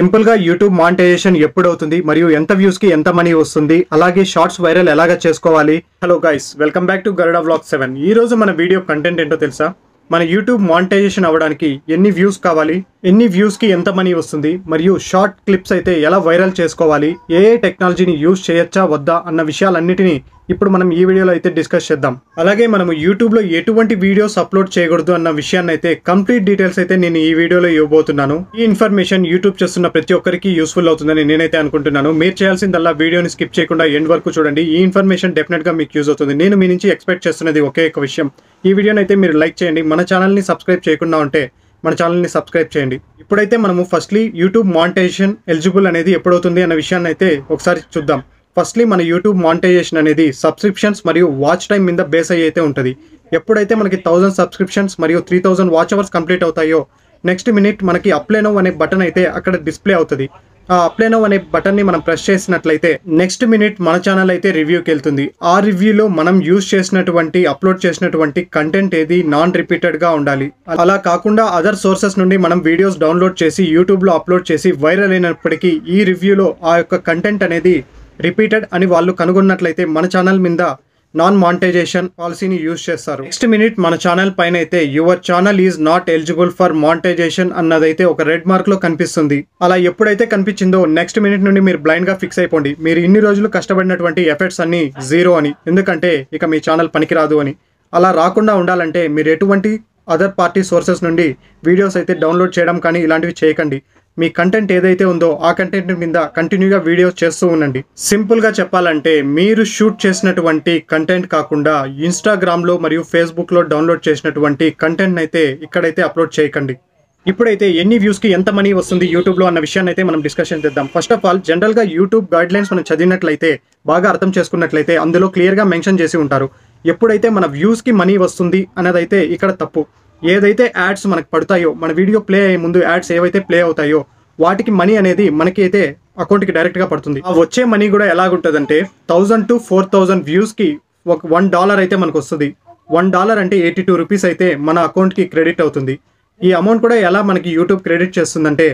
Simple గా YouTube monetisation ఎప్పుడవుతుంది మరియు ఎంత వ్యూస్ కి ఎంత మనీ వస్తుంది, అలాగే షార్ట్స్ వైరల్ ఎలాగా చేసుకోవాలి. Hello guys, welcome back to Garuda vlog 7. ఈ రోజు మన వీడియో కంటెంట్ ఏంటో తెలుసా? మన యూట్యూబ్ మానిటైజేషన్ అవ్వడానికి ఎన్ని వ్యూస్ కావాలి, ఎన్ని వ్యూస్ కి ఎంత మనీ వస్తుంది, మరియు షార్ట్ క్లిప్స్ అయితే ఎలా వైరల్ చేసుకోవాలి, ఏ టెక్నాలజీని యూజ్ చేయొచ్చా వద్దా అన్న విషయాలన్నిటిని ఇప్పుడు మనం ఈ వీడియోలో అయితే డిస్కస్ చేద్దాం. అలాగే మనము యూట్యూబ్ లో ఎటువంటి వీడియోస్ అప్లోడ్ చేయకూడదు అన్న విషయాన్ని అయితే కంప్లీట్ డీటెయిల్స్ అయితే నేను ఈ వీడియోలో ఇవ్వబోతున్నాను. ఈ ఇన్ఫర్మేషన్ యూట్యూబ్ చేస్తున్న ప్రతి ఒక్కరికి యూస్ఫుల్ అవుతుందని నేనైతే అనుకుంటున్నాను. మీరు చేయాల్సిందల్లా వీడియోని స్కిప్ చేయకుండా ఎండ్ వరకు చూడండి. ఈ ఇన్ఫర్మేషన్ డెఫినెట్ గా మీకు యూజ్ అవుతుంది. నేను మీ నుంచి ఎక్స్పెక్ట్ చేస్తున్నది ఒకే ఒక విషయం. ఈ వీడియోని అయితే మీరు లైక్ చేయండి. మన ఛానల్ని సబ్స్క్రైబ్ చేయకుండా ఉంటే మన ఛానల్ని సబ్స్క్రైబ్ చేయండి. ఇప్పుడైతే మనము ఫస్ట్లీ యూట్యూబ్ మానిటైజేషన్ ఎలిజిబుల్ అనేది ఎప్పుడవుతుంది అన్న విషయాన్ని అయితే ఒకసారి చూద్దాం. ఫస్ట్లీ మన యూట్యూబ్ మానిటైజేషన్ అనేది సబ్స్క్రిప్షన్స్ మరియు వాచ్ టైం మీద బేస్ అయ్యి అయితే ఉంటుంది. ఎప్పుడైతే మనకి 1000 సబ్స్క్రిప్షన్స్ మరియు 3000 వాచ్ అవర్స్ కంప్లీట్ అవుతాయో నెక్స్ట్ మినిట్ మనకి అప్లై నౌ అనే బటన్ అయితే అక్కడ డిస్ప్లే అవుతుంది. ఆ అప్లై నౌ అనే బటన్ని మనం ప్రెస్ చేసినట్లయితే నెక్స్ట్ మినిట్ మన ఛానల్ అయితే రివ్యూకి వెళ్తుంది. ఆ రివ్యూలో మనం యూజ్ చేసినటువంటి అప్లోడ్ చేసినటువంటి కంటెంట్ ఏది నాన్ రిపీటెడ్గా ఉండాలి. అలా కాకుండా అదర్ సోర్సెస్ నుండి మనం వీడియోస్ డౌన్లోడ్ చేసి యూట్యూబ్లో అప్లోడ్ చేసి వైరల్ అయినప్పటికీ ఈ రివ్యూలో ఆ యొక్క కంటెంట్ అనేది రిపీటెడ్ అని వాళ్ళు కనుగొన్నట్లయితే మన ఛానల్ మీద నాన్ మానిటైజేషన్ పాలసీని యూజ్ చేస్తారు. నెక్స్ట్ మినిట్ మన ఛానల్ పైన అయితే your channel is not eligible for monetization అన్నదైతే ఒక రెడ్ మార్క్ లో కనిపిస్తుంది. అలా ఎప్పుడైతే కనిపించిందో నెక్స్ట్ మినిట్ నుండి మీరు బ్లైండ్ గా ఫిక్స్ అయిపోండి. మీరు ఇన్ని రోజులు కష్టపడినటువంటి ఎఫర్ట్స్ అన్ని జీరో అని, ఎందుకంటే ఇక మీ ఛానల్ పనికిరాదు అని. అలా రాకుండా ఉండాలంటే మీరు ఎటువంటి అదర్ పార్టీ సోర్సెస్ నుండి వీడియోస్ అయితే డౌన్లోడ్ చేయడం కానీ ఇలాంటివి చేయకండి. మీ కంటెంట్ ఏదైతే ఉందో ఆ కంటెంట్ మీద కంటిన్యూగా వీడియోస్ చేస్తూ ఉండండి. సింపుల్గా చెప్పాలంటే మీరు షూట్ చేసినటువంటి కంటెంట్ కాకుండా ఇన్స్టాగ్రామ్లో మరియు ఫేస్బుక్లో డౌన్లోడ్ చేసినటువంటి కంటెంట్ అయితే ఇక్కడైతే అప్లోడ్ చేయకండి. ఇప్పుడైతే ఎన్ని వ్యూస్కి ఎంత మనీ వస్తుంది యూట్యూబ్లో అన్న విషయాన్ని అయితే మనం డిస్కషన్ చేద్దాం. ఫస్ట్ ఆఫ్ ఆల్ జనరల్గా యూట్యూబ్ గైడ్లైన్స్ మనం చదివినట్లయితే, బాగా అర్థం చేసుకున్నట్లయితే అందులో క్లియర్గా మెన్షన్ చేసి ఉంటారు. ఎప్పుడైతే మన వ్యూస్కి మనీ వస్తుంది అన్నదైతే ఇక్కడ తప్పు. ఏదైతే యాడ్స్ మనకు పడతాయో, మన వీడియో ప్లే అయ్యే ముందు యాడ్స్ ఏవైతే ప్లే అవుతాయో వాటికి మనీ అనేది మనకి అయితే అకౌంట్కి డైరెక్ట్గా పడుతుంది. ఆ వచ్చే మనీ కూడా ఎలాగుంటుందంటే 1000 to 4000 వ్యూస్కి ఒక $1 అయితే మనకు వస్తుంది. $1 అంటే 82 రూపీస్ అయితే మన అకౌంట్కి క్రెడిట్ అవుతుంది. ఈ అమౌంట్ కూడా ఎలా మనకి యూట్యూబ్ క్రెడిట్ చేస్తుందంటే,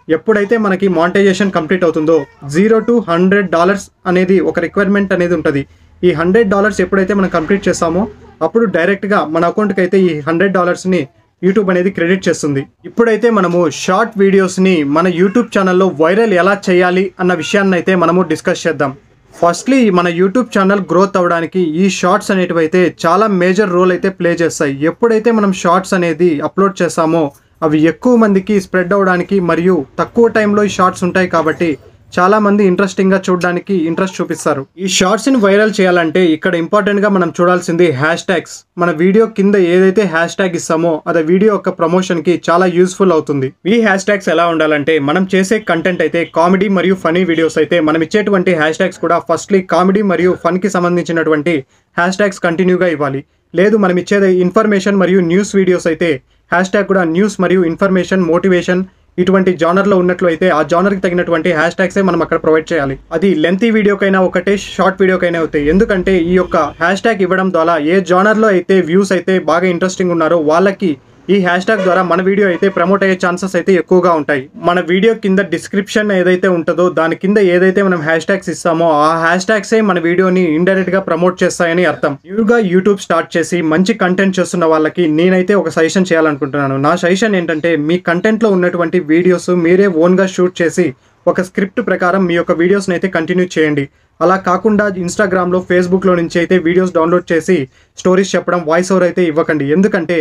ఎప్పుడైతే మనకి మానిటైజేషన్ కంప్లీట్ అవుతుందో $0 to $100 అనేది ఒక రిక్వైర్మెంట్ అనేది ఉంటుంది. ఈ $100 ఎప్పుడైతే మనం కంప్లీట్ చేస్తామో అప్పుడు డైరెక్ట్గా మన అకౌంట్కి అయితే ఈ $100ని యూట్యూబ్ అనేది క్రెడిట్ చేస్తుంది. ఇప్పుడైతే మనము షార్ట్ వీడియోస్ని మన యూట్యూబ్ ఛానల్లో వైరల్ ఎలా చేయాలి అన్న విషయాన్ని అయితే మనము డిస్కస్ చేద్దాం. ఫస్ట్లీ మన యూట్యూబ్ ఛానల్ గ్రోత్ అవ్వడానికి ఈ షార్ట్స్ అనేటివి అయితే చాలా మేజర్ రోల్ అయితే ప్లే చేస్తాయి. ఎప్పుడైతే మనం షార్ట్స్ అనేది అప్లోడ్ చేస్తామో అవి ఎక్కువ మందికి స్ప్రెడ్ అవ్వడానికి మరియు తక్కువ టైంలో ఈ షార్ట్స్ ఉంటాయి కాబట్టి చాలా మంది ఇంట్రెస్టింగ్ గా చూడడానికి ఇంట్రెస్ట్ చూపిస్తారు. ఈ షార్ట్స్ ని వైరల్ చేయాలంటే ఇక్కడ ఇంపార్టెంట్ గా మనం చూడాల్సింది హ్యాష్ ట్యాగ్స్. మన వీడియో కింద ఏదైతే హ్యాష్ ట్యాగ్ ఇస్తామో అది వీడియో యొక్క ప్రమోషన్ కి చాలా యూస్ఫుల్ అవుతుంది. ఈ హ్యాష్ ట్యాగ్స్ ఎలా ఉండాలంటే, మనం చేసే కంటెంట్ అయితే కామెడీ మరియు ఫనీ వీడియోస్ అయితే మనం ఇచ్చేటువంటి హ్యాష్ ట్యాగ్స్ కూడా ఫస్ట్లీ కామెడీ మరియు ఫన్ కి సంబంధించినటువంటి హ్యాష్ ట్యాగ్స్ కంటిన్యూగా ఇవ్వాలి. లేదు మనం ఇచ్చేది ఇన్ఫర్మేషన్ మరియు న్యూస్ వీడియోస్ అయితే హ్యాష్ ట్యాగ్ కూడా న్యూస్ మరియు ఇన్ఫర్మేషన్, మోటివేషన్ ఇటువంటి జానర్లో ఉన్నట్లు అయితే ఆ జానర్కి తగినటువంటి హ్యాష్ ట్యాగ్సే మనం అక్కడ ప్రొవైడ్ చేయాలి. అది లెంతీ వీడియోకైనా ఒకటే, షార్ట్ వీడియోకైనా అవుతాయి. ఎందుకంటే ఈ యొక్క హ్యాష్ ట్యాగ్ ఇవ్వడం ద్వారా ఏ జానర్లో అయితే వ్యూస్ అయితే బాగా ఇంట్రెస్టింగ్ ఉన్నారో వాళ్ళకి ఈ హ్యాష్ ట్యాగ్ ద్వారా మన వీడియో అయితే ప్రమోట్ అయ్యే ఛాన్సెస్ అయితే ఎక్కువగా ఉంటాయి. మన వీడియో కింద డిస్క్రిప్షన్ ఏదైతే ఉంటుందో దాని కింద ఏదైతే మనం హ్యాష్ ట్యాగ్స్ ఇస్తామో ఆ హ్యాష్ ట్యాగ్సే మన వీడియోని ఇండైరెక్ట్ గా ప్రమోట్ చేస్తాయని అర్థం. న్యూగా యూట్యూబ్ స్టార్ట్ చేసి మంచి కంటెంట్ చేస్తున్న వాళ్ళకి నేనైతే ఒక సజెషన్ చేయాలనుకుంటున్నాను. నా సజెషన్ ఏంటంటే, మీ కంటెంట్లో ఉన్నటువంటి వీడియోస్ మీరే ఓన్గా షూట్ చేసి ఒక స్క్రిప్ట్ ప్రకారం మీ యొక్క వీడియోస్ని అయితే కంటిన్యూ చేయండి. అలా కాకుండా ఇన్స్టాగ్రామ్లో, ఫేస్బుక్లో నుంచి అయితే వీడియోస్ డౌన్లోడ్ చేసి స్టోరీస్ చెప్పడం, వాయిస్ ఓవర్ అయితే ఇవ్వకండి. ఎందుకంటే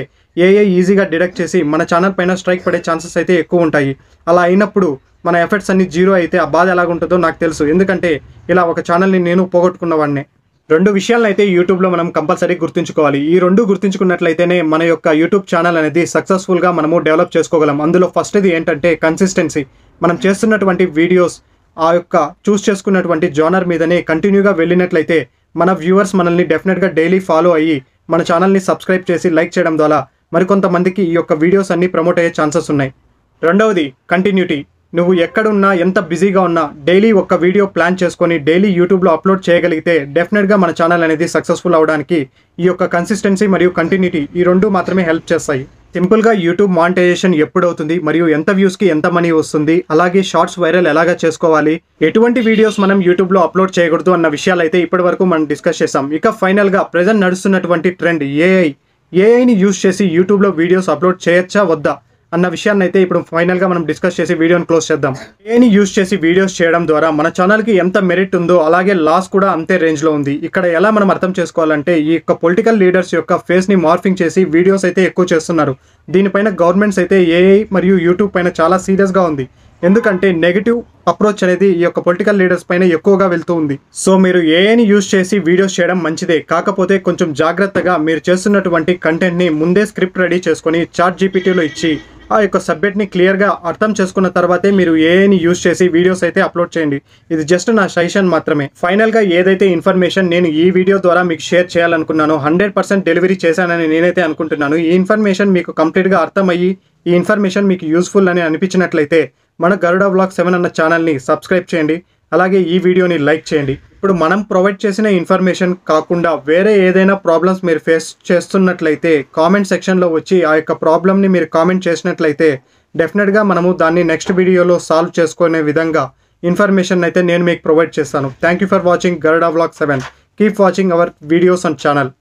ఏఐ ఈజీగా డిడక్ట్ చేసి మన ఛానల్ పైన స్ట్రైక్ పడే ఛాన్సెస్ అయితే ఎక్కువ ఉంటాయి. అలా అయినప్పుడు మన ఎఫర్ట్స్ అన్ని జీరో అయితే ఆ బాధ ఎలాగుంటుందో నాకు తెలుసు. ఎందుకంటే ఇలా ఒక ఛానల్ని నేను పోగొట్టుకున్నవాడినే. రెండు విషయాలను అయితే యూట్యూబ్లో మనం కంపల్సరీ గుర్తుంచుకోవాలి. ఈ రెండు గుర్తుంచుకున్నట్లయితేనే మన యొక్క యూట్యూబ్ ఛానల్ అనేది సక్సెస్ఫుల్గా మనము డెవలప్ చేసుకోగలం. అందులో ఫస్ట్ది ఏంటంటే కన్సిస్టెన్సీ. మనం చేస్తున్నటువంటి వీడియోస్ ఆ యొక్క చూస్ చేసుకున్నటువంటి జానర్ మీదనే కంటిన్యూగా వెళ్ళినట్లయితే మన వ్యూవర్స్ మనల్ని డెఫినెట్గా డైలీ ఫాలో అయ్యి మన ఛానల్ని సబ్స్క్రైబ్ చేసి లైక్ చేయడం ద్వారా మరికొంతమందికి ఈ యొక్క వీడియోస్ అన్ని ప్రమోట్ అయ్యే ఛాన్సెస్ ఉన్నాయి. రెండవది కంటిన్యూటీ. నువ్వు ఎక్కడున్నా, ఎంత బిజీగా ఉన్నా డైలీ ఒక వీడియో ప్లాన్ చేసుకొని డైలీ యూట్యూబ్లో అప్లోడ్ చేయగలిగితే డెఫినెట్గా మన ఛానల్ అనేది సక్సెస్ఫుల్ అవడానికి ఈ యొక్క కన్సిస్టెన్సీ మరియు కంటిన్యూటీ ఈ రెండు మాత్రమే హెల్ప్ చేస్తాయి. సింపుల్ గా యూట్యూబ్ మానిటైజేషన్ ఎప్పుడు అవుతుంది మరియు ఎంత వ్యూస్ కి ఎంత మనీ వస్తుంది, అలాగే షార్ట్స్ వైరల్ ఎలాగా చేసుకోవాలి, ఎటువంటి వీడియోస్ మనం యూట్యూబ్ లో అప్లోడ్ చేయకూడదు అన్న విషయాలు అయితే ఇప్పటి వరకు మనం డిస్కస్ చేసాం. ఇక ఫైనల్ గా ప్రెజెంట్ నడుస్తున్నటువంటి ట్రెండ్ ఏఐని యూజ్ చేసి యూట్యూబ్ లో వీడియోస్ అప్లోడ్ చేయొచ్చా వద్దా అన్న విషయాన్ని అయితే ఇప్పుడు ఫైనల్ గా మనం డిస్కస్ చేసి వీడియోని క్లోజ్ చేద్దాం. ఏఐని యూజ్ చేసి వీడియోస్ చేయడం ద్వారా మన ఛానల్ కి ఎంత మెరిట్ ఉందో అలాగే లాస్ కూడా అంతే రేంజ్ లో ఉంది. ఇక్కడ ఎలా మనం అర్థం చేసుకోవాలంటే ఈ యొక్క పొలిటికల్ లీడర్స్ యొక్క ఫేస్ ని మార్ఫింగ్ చేసి వీడియోస్ అయితే ఎక్కువ చేస్తున్నారు. దీనిపైన గవర్నమెంట్స్ అయితే ఏఐ మరియు యూట్యూబ్ పైన చాలా సీరియస్ గా ఉంది. ఎందుకంటే నెగిటివ్ అప్రోచ్ అనేది ఈ యొక్క పొలిటికల్ లీడర్స్ పైన ఎక్కువగా వెళ్తూ ఉంది. సో మీరు ఏఐని యూజ్ చేసి వీడియోస్ చేయడం మంచిదే, కాకపోతే కొంచెం జాగ్రత్తగా మీరు చేస్తున్నటువంటి కంటెంట్ ని ముందే స్క్రిప్ట్ రెడీ చేసుకొని చాట్ జీపీటీలో ఇచ్చి ఆ యొక్క సబ్జెక్ట్ని క్లియర్గా అర్థం చేసుకున్న తర్వాతే మీరు ఏఐని యూజ్ చేసి వీడియోస్ అయితే అప్లోడ్ చేయండి. ఇది జస్ట్ నా సజెషన్ మాత్రమే. ఫైనల్గా ఏదైతే ఇన్ఫర్మేషన్ నేను ఈ వీడియో ద్వారా మీకు షేర్ చేయాలనుకున్నానో 100% డెలివరీ చేశానని నేనైతే అనుకుంటున్నాను. ఈ ఇన్ఫర్మేషన్ మీకు కంప్లీట్గా అర్థమయ్యి ఈ ఇన్ఫర్మేషన్ మీకు యూస్ఫుల్ అని అనిపించినట్లయితే మన గరుడా వ్లాగ్ 7 అన్న ఛానల్ని సబ్స్క్రైబ్ చేయండి, అలాగే ఈ వీడియోని లైక్ చేయండి. ఇప్పుడు మనం ప్రొవైడ్ చేసిన ఇన్ఫర్మేషన్ కాకుండా వేరే ఏదైనా ప్రాబ్లమ్స్ మీరు ఫేస్ చేస్తున్నట్లయితే కామెంట్ సెక్షన్లో వచ్చి ఆ యొక్క ప్రాబ్లమ్ని మీరు కామెంట్ చేసినట్లయితే డెఫినెట్గా మనము దాన్ని నెక్స్ట్ వీడియోలో సాల్వ్ చేసుకునే విధంగా ఇన్ఫర్మేషన్ అయితే నేను మీకు ప్రొవైడ్ చేస్తాను. Thank you for watching Garuda vlog 7. Keep watching our videos and channel.